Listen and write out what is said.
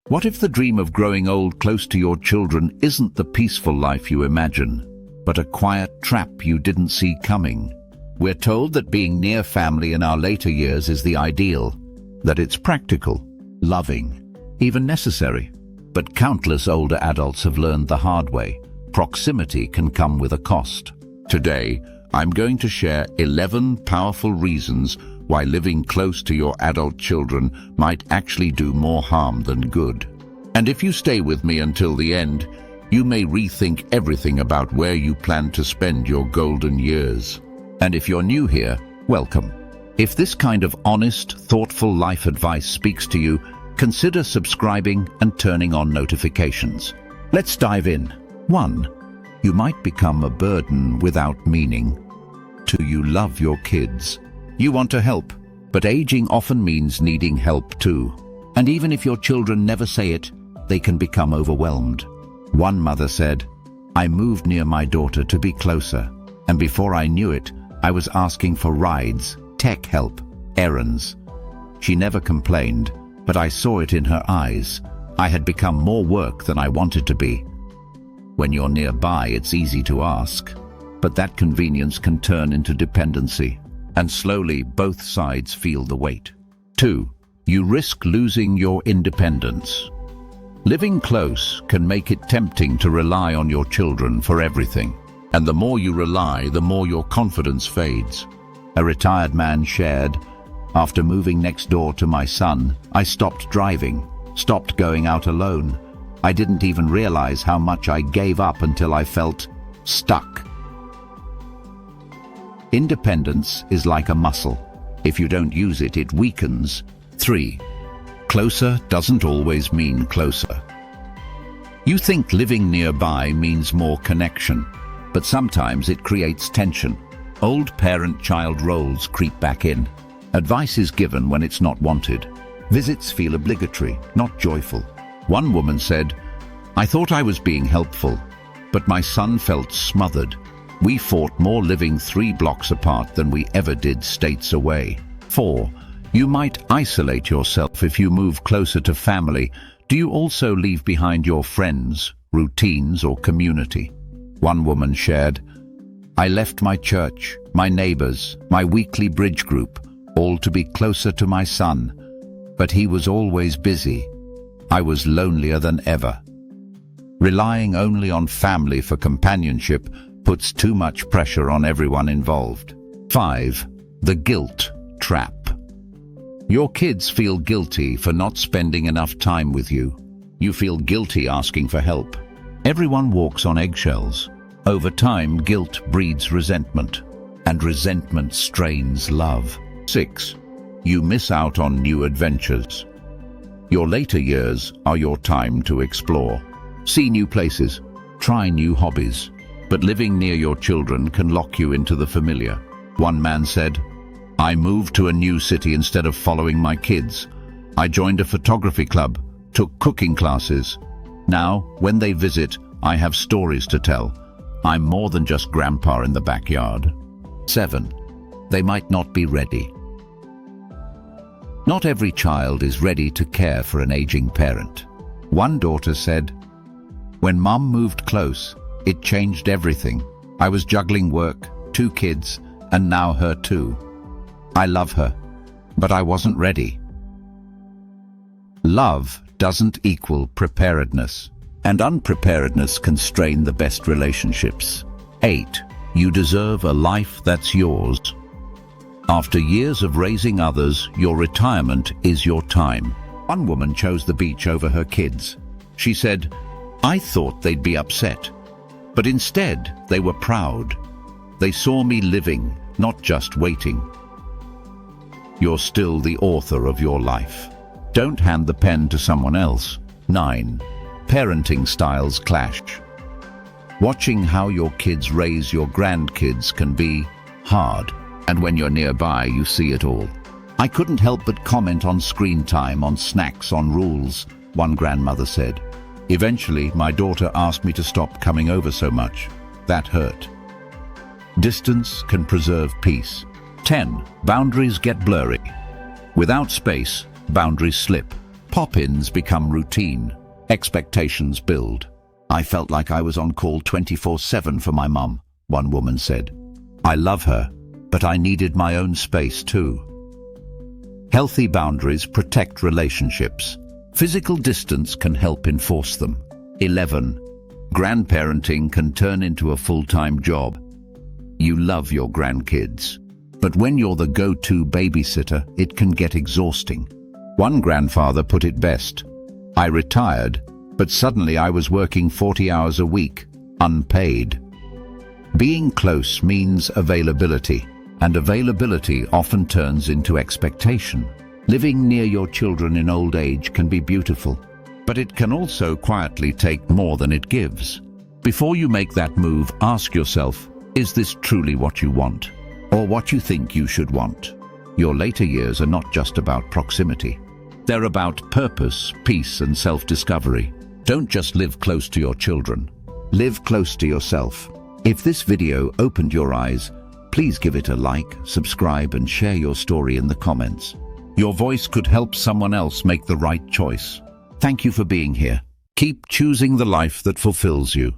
What if the dream of growing old close to your children isn't the peaceful life you imagine, but a quiet trap you didn't see coming? We're told that being near family in our later years is the ideal, that it's practical, loving, even necessary. But countless older adults have learned the hard way. Proximity can come with a cost. Today, I'm going to share 11 powerful reasons why living close to your adult children might actually do more harm than good. And if you stay with me until the end, you may rethink everything about where you plan to spend your golden years. And if you're new here, welcome. If this kind of honest, thoughtful life advice speaks to you, consider subscribing and turning on notifications. Let's dive in. 1. You might become a burden without meaning. 2. You love your kids. You want to help, but aging often means needing help too. And even if your children never say it, they can become overwhelmed. One mother said, "I moved near my daughter to be closer, and before I knew it, I was asking for rides, tech help, errands." She never complained, but I saw it in her eyes. I had become more work than I wanted to be. When you're nearby, it's easy to ask, but that convenience can turn into dependency, and slowly both sides feel the weight. 2. You risk losing your independence. Living close can make it tempting to rely on your children for everything. And the more you rely, the more your confidence fades. A retired man shared, "After moving next door to my son, I stopped driving, stopped going out alone. I didn't even realize how much I gave up until I felt stuck." Independence is like a muscle. If you don't use it, it weakens. 3. Closer doesn't always mean closer. You think living nearby means more connection, but sometimes it creates tension. Old parent-child roles creep back in. Advice is given when it's not wanted. Visits feel obligatory, not joyful. One woman said, "I thought I was being helpful, but my son felt smothered. We fought more living 3 blocks apart than we ever did states away." 4. You might isolate yourself if you move closer to family. Do you also leave behind your friends, routines, or community? One woman shared, "I left my church, my neighbors, my weekly bridge group, all to be closer to my son. But he was always busy. I was lonelier than ever." Relying only on family for companionship puts too much pressure on everyone involved. 5. The guilt trap. Your kids feel guilty for not spending enough time with you. You feel guilty asking for help. Everyone walks on eggshells. Over time, guilt breeds resentment, and resentment strains love. 6. You miss out on new adventures. Your later years are your time to explore. See new places, try new hobbies. But living near your children can lock you into the familiar. One man said, "I moved to a new city instead of following my kids. I joined a photography club, took cooking classes. Now, when they visit, I have stories to tell. I'm more than just grandpa in the backyard." 7. They might not be ready. Not every child is ready to care for an aging parent. One daughter said, "When Mom moved close, it changed everything. I was juggling work, 2 kids, and now her too. I love her, but I wasn't ready." Love doesn't equal preparedness, and unpreparedness can strain the best relationships. 8. You deserve a life that's yours. After years of raising others, your retirement is your time. One woman chose the beach over her kids. She said, "I thought they'd be upset, but instead they were proud. They saw me living, not just waiting." You're still the author of your life. Don't hand the pen to someone else. 9. Parenting styles clash. Watching how your kids raise your grandkids can be hard, and when you're nearby, you see it all. "I couldn't help but comment on screen time, on snacks, on rules," one grandmother said. "Eventually, my daughter asked me to stop coming over so much. That hurt." Distance can preserve peace. 10. Boundaries get blurry. Without space, boundaries slip. Pop-ins become routine. Expectations build. I felt like I was on call 24/7 for my mum, one woman said. I love her, but I needed my own space too. Healthy boundaries protect relationships. Physical distance can help enforce them. 11. Grandparenting can turn into a full-time job. You love your grandkids, but when you're the go-to babysitter, it can get exhausting. One grandfather put it best. I retired, but suddenly I was working 40 hours a week, unpaid. Being close means availability, and availability often turns into expectation. Living near your children in old age can be beautiful, but it can also quietly take more than it gives. Before you make that move, ask yourself, is this truly what you want, or what you think you should want? Your later years are not just about proximity. They're about purpose, peace, and self-discovery. Don't just live close to your children. Live close to yourself. If this video opened your eyes, please give it a like, subscribe, and share your story in the comments. Your voice could help someone else make the right choice. Thank you for being here. Keep choosing the life that fulfills you.